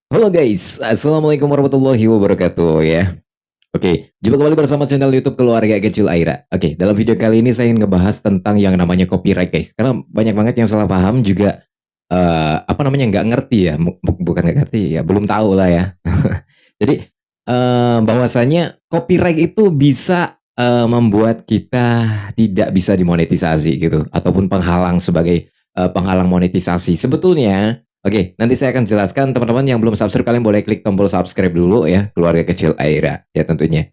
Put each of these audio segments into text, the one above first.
Halo guys, Assalamualaikum warahmatullahi wabarakatuh ya. Oke, jumpa kembali bersama channel YouTube Keluarga Kecil Aira. Oke, dalam video kali ini saya ingin ngebahas tentang yang namanya copyright guys. Karena banyak banget yang salah paham juga apa namanya nggak ngerti ya, bukan nggak ngerti ya, belum tahu lah ya. Jadi bahwasanya copyright itu bisa membuat kita tidak bisa dimonetisasi gitu, ataupun penghalang sebagai penghalang monetisasi. Sebetulnya, oke, nanti saya akan jelaskan. Teman-teman yang belum subscribe, kalian boleh klik tombol subscribe dulu ya, Keluarga Kecil Aira ya tentunya.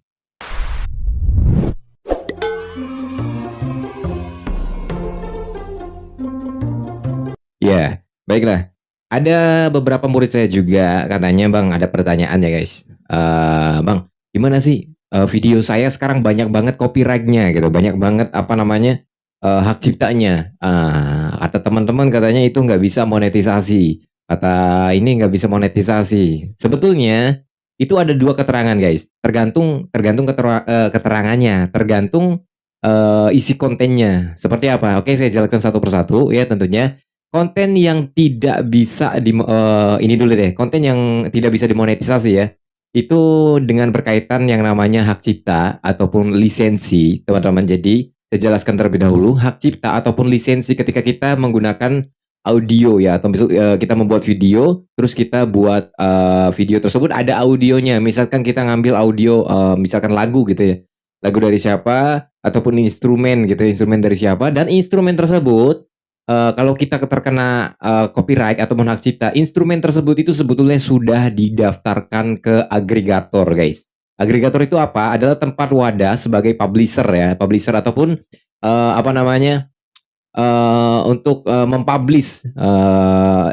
Ya, baiklah. Ada beberapa murid saya juga katanya, Bang, ada pertanyaan ya guys. Bang, gimana sih video saya sekarang banyak banget copyrightnya gitu, banyak banget apa namanya hak ciptanya. Kata teman-teman katanya itu nggak bisa monetisasi. Kata ini nggak bisa monetisasi. Sebetulnya itu ada dua keterangan guys. Tergantung tergantung keterangannya, tergantung isi kontennya. Seperti apa? Oke, saya jelaskan satu persatu ya tentunya. Konten yang tidak bisa ini dulu deh, konten yang tidak bisa dimonetisasi ya, itu dengan berkaitan yang namanya hak cipta ataupun lisensi, teman-teman. Jadi, saya jelaskan terlebih dahulu, hak cipta ataupun lisensi ketika kita menggunakan audio ya, atau kita membuat video, terus kita buat video tersebut ada audionya. Misalkan kita ngambil audio, misalkan lagu gitu ya, lagu dari siapa, ataupun instrumen gitu, instrumen dari siapa, dan instrumen tersebut kalau kita terkena copyright ataupun hak cipta, instrumen tersebut itu sebetulnya sudah didaftarkan ke agregator, guys. Agregator itu apa? Adalah tempat wadah sebagai publisher ya, publisher ataupun apa namanya untuk mempublish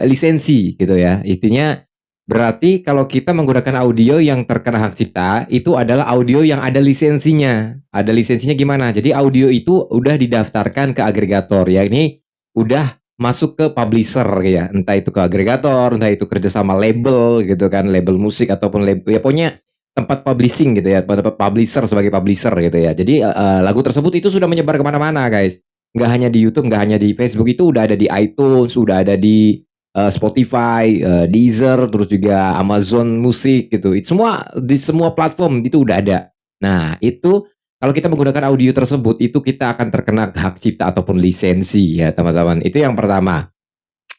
lisensi gitu ya. Intinya berarti kalau kita menggunakan audio yang terkena hak cipta, itu adalah audio yang ada lisensinya. Ada lisensinya gimana? Jadi audio itu udah didaftarkan ke agregator, ya ini udah masuk ke publisher ya, entah itu ke agregator, entah itu kerja sama label gitu kan, label musik ataupun label ya pokoknya tempat publishing gitu ya, tempat publisher sebagai publisher gitu ya. Jadi lagu tersebut itu sudah menyebar kemana-mana guys. Nggak hanya di YouTube, nggak hanya di Facebook, itu udah ada di iTunes, udah ada di Spotify, Deezer, terus juga Amazon Musik gitu. Itu semua di semua platform itu udah ada. Nah, itu kalau kita menggunakan audio tersebut itu kita akan terkena hak cipta ataupun lisensi ya, teman-teman. Itu yang pertama.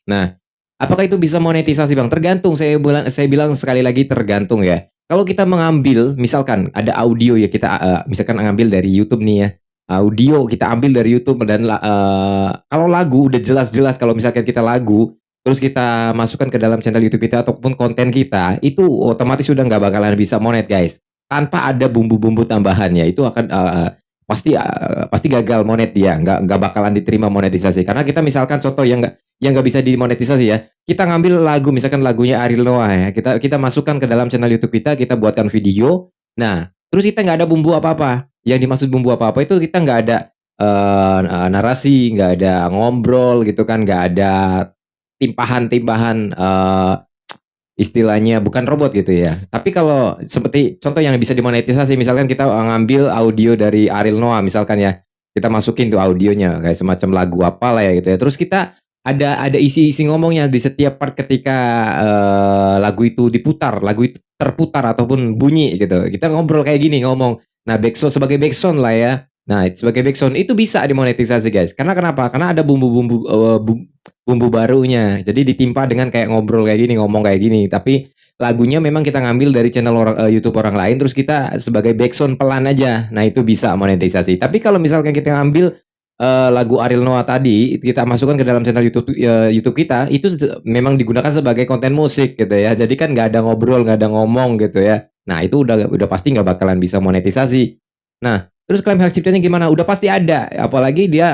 Nah, apakah itu bisa monetisasi, Bang? Tergantung, saya bilang sekali lagi tergantung ya. Kalau kita mengambil misalkan ada audio ya, kita misalkan ngambil dari YouTube nih ya. Audio kita ambil dari YouTube dan kalau lagu udah jelas-jelas, kalau misalkan kita lagu terus kita masukkan ke dalam channel YouTube kita ataupun konten kita, itu otomatis sudah nggak bakalan bisa monet, guys. Tanpa ada bumbu-bumbu tambahannya, itu akan pasti gagal monet dia, nggak bakalan diterima monetisasi. Karena kita misalkan contoh yang nggak bisa dimonetisasi ya, kita ngambil lagu misalkan lagunya Ariel Noah ya, kita masukkan ke dalam channel YouTube kita, kita buatkan video. Nah, terus kita nggak ada bumbu apa-apa. Yang dimaksud bumbu apa-apa itu kita nggak ada narasi, nggak ada ngobrol gitu kan, nggak ada timpahan-timpahan istilahnya bukan robot gitu ya. Tapi kalau seperti contoh yang bisa dimonetisasi, misalkan kita ngambil audio dari Ariel Noah misalkan ya, kita masukin tuh audionya kayak semacam lagu apalah ya gitu ya. Terus kita ada isi-isi ngomongnya di setiap part ketika lagu itu diputar, lagu itu terputar ataupun bunyi gitu. Kita ngobrol kayak gini ngomong. Nah, backsound sebagai backsound lah ya. Nah, sebagai backsound itu bisa dimonetisasi guys. Karena kenapa? Karena ada bumbu-bumbu bumbu barunya. Jadi ditimpa dengan kayak ngobrol kayak gini, ngomong kayak gini. Tapi lagunya memang kita ngambil dari channel YouTube orang lain, terus kita sebagai backsound pelan aja. Nah, itu bisa monetisasi. Tapi kalau misalkan kita ngambil lagu Ariel Noah tadi, kita masukkan ke dalam channel YouTube kita, itu memang digunakan sebagai konten musik gitu ya. Jadi kan nggak ada ngobrol, nggak ada ngomong gitu ya. Nah, itu udah pasti nggak bakalan bisa monetisasi. Nah, terus klaim hak ciptanya gimana? Udah pasti ada, apalagi dia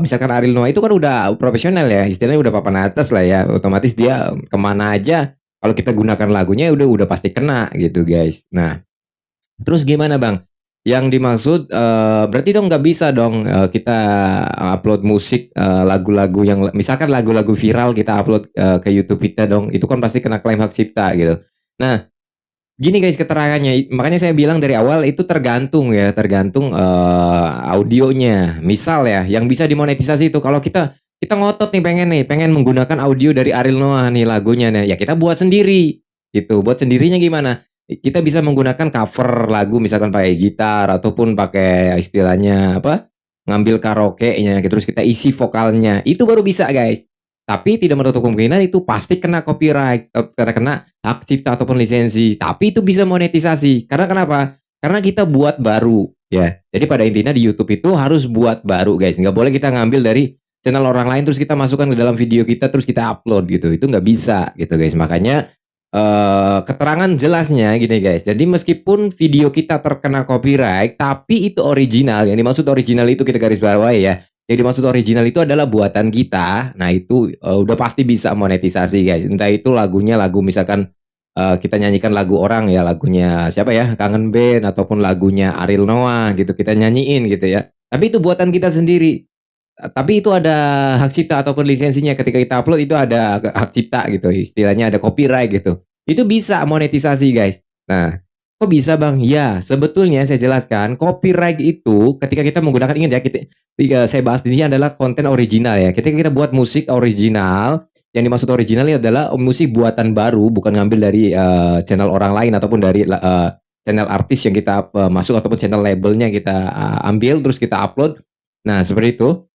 misalkan Ariel Noah itu kan udah profesional ya, istilahnya udah papan atas lah ya, otomatis dia kemana aja kalau kita gunakan lagunya udah pasti kena gitu guys. Nah, terus gimana Bang? Yang dimaksud berarti dong nggak bisa dong kita upload musik lagu-lagu yang misalkan lagu-lagu viral kita upload ke YouTube kita dong, itu kan pasti kena klaim hak cipta gitu. Nah, gini guys keterangannya, makanya saya bilang dari awal itu tergantung ya, tergantung audionya. Misal ya, yang bisa dimonetisasi itu kalau kita ngotot nih pengen menggunakan audio dari Ariel Noah nih lagunya nih, ya kita buat sendiri. gitu. Buat sendirinya gimana? Kita bisa menggunakan cover lagu misalkan pakai gitar ataupun pakai istilahnya apa, ngambil karaoke-nya gitu, terus kita isi vokalnya, itu baru bisa guys. Tapi tidak menutup kemungkinan itu pasti kena copyright, karena kena hak cipta ataupun lisensi, tapi itu bisa monetisasi. Karena kenapa? Karena kita buat baru, ya. Jadi pada intinya di YouTube itu harus buat baru guys, nggak boleh kita ngambil dari channel orang lain terus kita masukkan ke dalam video kita terus kita upload gitu, itu nggak bisa gitu guys. Makanya keterangan jelasnya gini guys, jadi meskipun video kita terkena copyright, tapi itu original, yang dimaksud original itu kita garis bawahi ya, yang dimaksud original itu adalah buatan kita, nah itu udah pasti bisa monetisasi guys, entah itu lagunya lagu misalkan kita nyanyikan lagu orang ya, lagunya siapa ya, Kangen Band, ataupun lagunya Ariel Noah gitu, kita nyanyiin gitu ya, tapi itu buatan kita sendiri. Tapi itu ada hak cipta ataupun lisensinya ketika kita upload itu ada hak cipta gitu, istilahnya ada copyright gitu. Itu bisa monetisasi guys. Nah, kok bisa Bang? Ya, sebetulnya saya jelaskan copyright itu ketika kita menggunakan ingat ya saya bahas di sini adalah konten original ya. Ketika kita buat musik original, yang dimaksud original ini adalah musik buatan baru, bukan ngambil dari channel orang lain ataupun dari channel artis yang kita masuk ataupun channel labelnya kita ambil terus kita upload. Nah, seperti itu.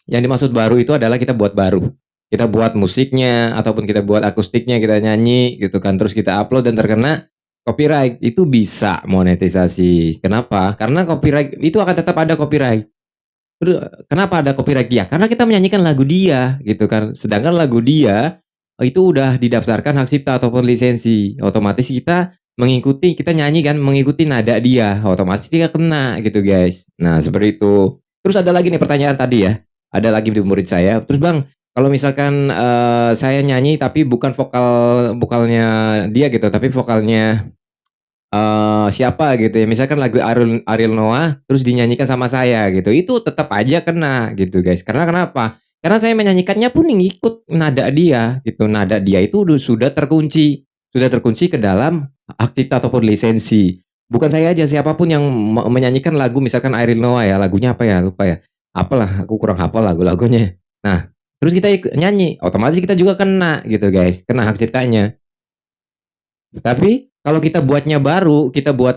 Yang dimaksud baru itu adalah kita buat baru. Kita buat musiknya ataupun kita buat akustiknya, kita nyanyi gitu kan, terus kita upload dan terkena copyright, itu bisa monetisasi. Kenapa? Karena copyright itu akan tetap ada copyright. Kenapa ada copyright dia? Karena kita menyanyikan lagu dia gitu kan. Sedangkan lagu dia itu udah didaftarkan hak cipta ataupun lisensi. Otomatis kita mengikuti, kita nyanyi kan mengikuti nada dia, otomatis dia kena gitu guys. Nah, seperti itu. Terus ada lagi nih pertanyaan tadi ya. Ada lagi di murid saya, "Terus Bang, kalau misalkan, saya nyanyi tapi bukan vokalnya dia gitu, tapi vokalnya, siapa gitu ya, misalkan lagu Ariel Ariel Noah, terus dinyanyikan sama saya gitu, itu tetap aja kena gitu guys. Karena kenapa? Karena saya menyanyikannya pun ngikut nada dia gitu, nada dia itu sudah terkunci ke dalam hak cipta ataupun lisensi. Bukan saya aja, siapapun yang menyanyikan lagu misalkan Ariel Noah ya, lagunya apa ya, lupa ya. Apalah, aku kurang hafal lagu-lagunya. Nah, terus kita nyanyi, otomatis kita juga kena gitu guys, kena hak ciptanya. Tapi kalau kita buatnya baru, kita buat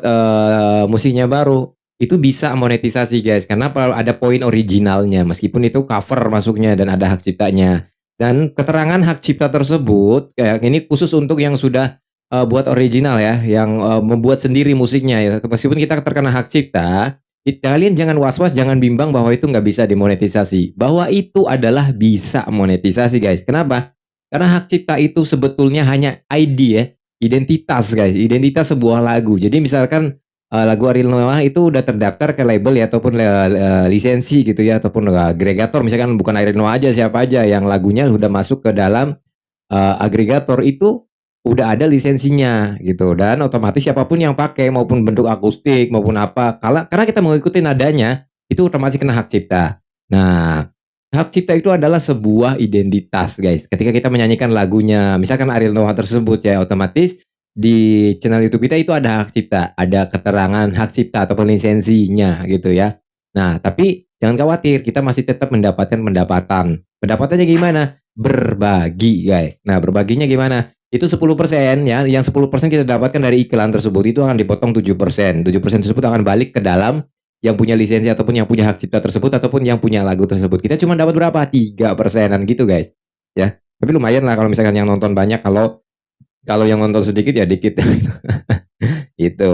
musiknya baru, itu bisa monetisasi guys, karena ada poin originalnya, meskipun itu cover masuknya dan ada hak ciptanya. Dan keterangan hak cipta tersebut, kayak ini khusus untuk yang sudah buat original ya, yang membuat sendiri musiknya ya. Meskipun kita terkena hak cipta, kalian jangan was-was, jangan bimbang bahwa itu nggak bisa dimonetisasi. Bahwa itu adalah bisa monetisasi guys. Kenapa? Karena hak cipta itu sebetulnya hanya ID ya, identitas guys, identitas sebuah lagu. Jadi misalkan lagu Ariel Noah itu udah terdaftar ke label ya ataupun lisensi gitu ya ataupun agregator, misalkan bukan Ariel Noah aja, siapa aja yang lagunya sudah masuk ke dalam agregator itu udah ada lisensinya gitu, dan otomatis siapapun yang pakai maupun bentuk akustik maupun apa, karena kita mengikuti nadanya itu otomatis kena hak cipta. Nah, hak cipta itu adalah sebuah identitas guys. Ketika kita menyanyikan lagunya, misalkan Ariel Noah tersebut ya, otomatis di channel YouTube kita itu ada hak cipta, ada keterangan hak cipta ataupun lisensinya gitu ya. Nah, tapi jangan khawatir, kita masih tetap mendapatkan pendapatan. Pendapatannya gimana? Berbagi guys. Nah, berbaginya gimana? Itu 10% ya, yang 10% kita dapatkan dari iklan tersebut itu akan dipotong 7%. 7% tersebut akan balik ke dalam yang punya lisensi ataupun yang punya hak cipta tersebut ataupun yang punya lagu tersebut. Kita cuma dapat berapa? 3%-an gitu guys. Ya. Tapi lumayan lah kalau misalkan yang nonton banyak, kalau yang nonton sedikit ya dikit. Gitu.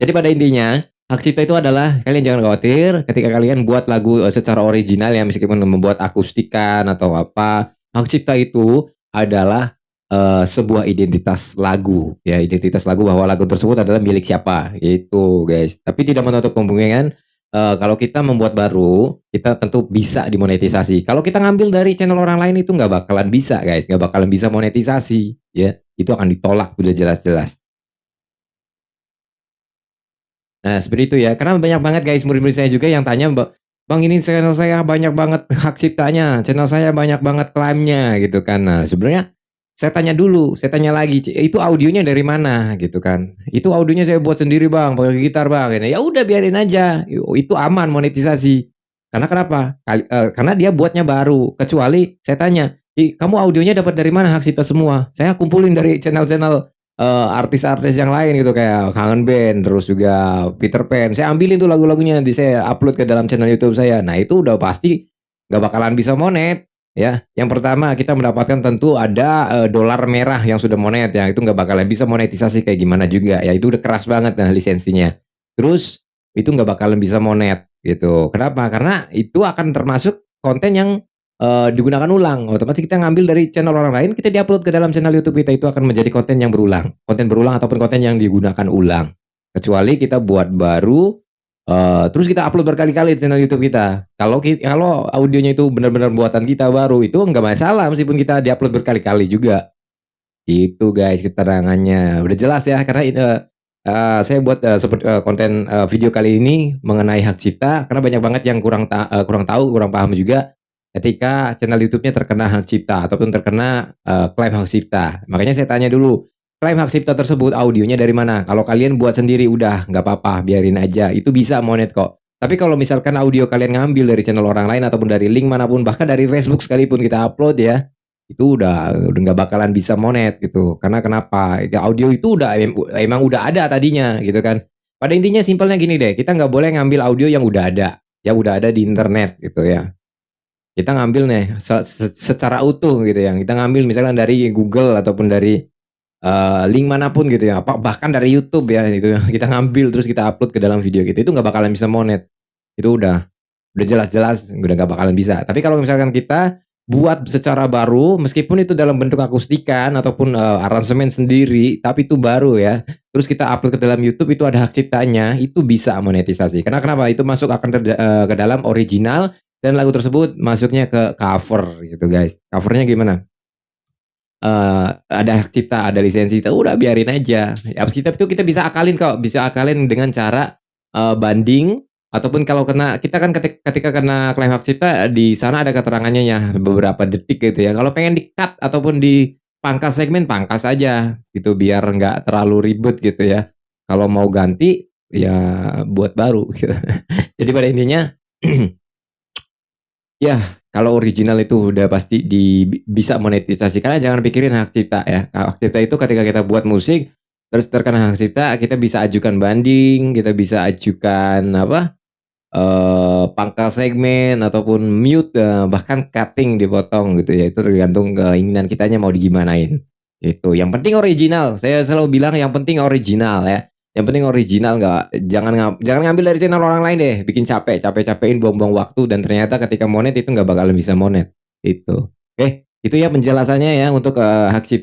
Jadi pada intinya, hak cipta itu adalah kalian jangan khawatir ketika kalian buat lagu secara original ya, meskipun membuat akustikan atau apa, hak cipta itu adalah sebuah identitas lagu ya, identitas lagu bahwa lagu tersebut adalah milik siapa gitu guys. Tapi tidak menutup kemungkinan kalau kita membuat baru, kita tentu bisa dimonetisasi. Kalau kita ngambil dari channel orang lain itu nggak bakalan bisa guys, nggak bakalan bisa monetisasi ya, itu akan ditolak udah jelas-jelas. Nah, seperti itu ya. Karena banyak banget guys murid-murid saya juga yang tanya, "Bang, ini channel saya banyak banget hak ciptanya, channel saya banyak banget klaimnya," gitu kan. Nah, sebenarnya saya tanya dulu, saya tanya lagi, "Itu audionya dari mana?" gitu kan. "Itu audionya saya buat sendiri Bang, pakai gitar Bang." Ya udah biarin aja, itu aman monetisasi. Karena kenapa? Karena dia buatnya baru. Kecuali saya tanya, Kamu audionya dapat dari mana? Hak cipta semua. Saya kumpulin dari channel-channel artis-artis yang lain gitu kayak Kangen Band, terus juga Peter Pan. Saya ambilin tuh lagu-lagunya, nanti saya upload ke dalam channel YouTube saya. Nah itu udah pasti nggak bakalan bisa monet ya. Yang pertama kita mendapatkan tentu ada dolar merah yang sudah monet ya. Itu nggak bakalan bisa monetisasi kayak gimana juga ya. Itu udah keras banget nah lisensinya. Terus itu nggak bakalan bisa monet gitu. Kenapa? Karena itu akan termasuk konten yang digunakan ulang. Otomatis kita ngambil dari channel orang lain, kita di-upload ke dalam channel YouTube kita, itu akan menjadi konten yang berulang. Konten berulang ataupun konten yang digunakan ulang. Kecuali kita buat baru, terus kita upload berkali-kali di channel YouTube kita. Kalau audionya itu benar-benar buatan kita baru, itu nggak masalah meskipun kita di-upload berkali-kali juga. Itu guys keterangannya. Udah jelas ya, karena saya buat konten video kali ini mengenai hak cipta, karena banyak banget yang kurang tahu, kurang paham juga ketika channel YouTube-nya terkena hak cipta ataupun terkena klaim hak cipta. Makanya saya tanya dulu, klaim hak cipta tersebut audionya dari mana? Kalau kalian buat sendiri udah nggak apa-apa, biarin aja. Itu bisa monet kok. Tapi kalau misalkan audio kalian ngambil dari channel orang lain ataupun dari link manapun, bahkan dari Facebook sekalipun kita upload ya, itu udah nggak bakalan bisa monet gitu. Karena kenapa? Ya, audio itu emang udah ada tadinya gitu kan. Pada intinya simpelnya gini deh, kita nggak boleh ngambil audio yang udah ada di internet gitu ya. Kita ngambil nih secara utuh gitu ya. Kita ngambil misalkan dari Google ataupun dari link manapun gitu ya. Bahkan dari YouTube ya gitu ya. Kita ngambil terus kita upload ke dalam video kita. Itu nggak bakalan bisa monet. Itu udah jelas-jelas udah nggak bakalan bisa. Tapi kalau misalkan kita buat secara baru, meskipun itu dalam bentuk akustikan ataupun aransemen sendiri, tapi itu baru ya. Terus kita upload ke dalam YouTube, itu ada hak ciptanya, itu bisa monetisasi. Karena kenapa? Itu masuk akan ke dalam original dan lagu tersebut masuknya ke cover gitu guys. Covernya gimana? Ada hak cipta, ada lisensi, udah biarin aja. Hak cipta itu kita bisa akalin kok, bisa akalin dengan cara banding ataupun kalau kita kan ketika kena klaim hak cipta di sana ada keterangannya ya beberapa detik gitu ya. Kalau pengen di-cut ataupun dipangkas segmen, pangkas aja gitu biar nggak terlalu ribet gitu ya. Kalau mau ganti ya buat baru gitu. Jadi pada intinya ya, kalau original itu udah pasti bisa monetisasi, karena jangan pikirin hak cipta ya. Hak cipta itu ketika kita buat musik, terus terkena hak cipta, kita bisa ajukan banding, kita bisa ajukan pangkas segmen ataupun mute, bahkan cutting dipotong gitu ya. Itu tergantung keinginan kitanya mau digimanain. Itu. Yang penting original. Saya selalu bilang yang penting original ya. Yang penting original, jangan ngambil dari channel orang lain deh, bikin capek-capekin buang-buang waktu dan ternyata ketika monet itu nggak bakalan bisa monet. Itu. Oke, itu ya penjelasannya ya untuk hak cipta.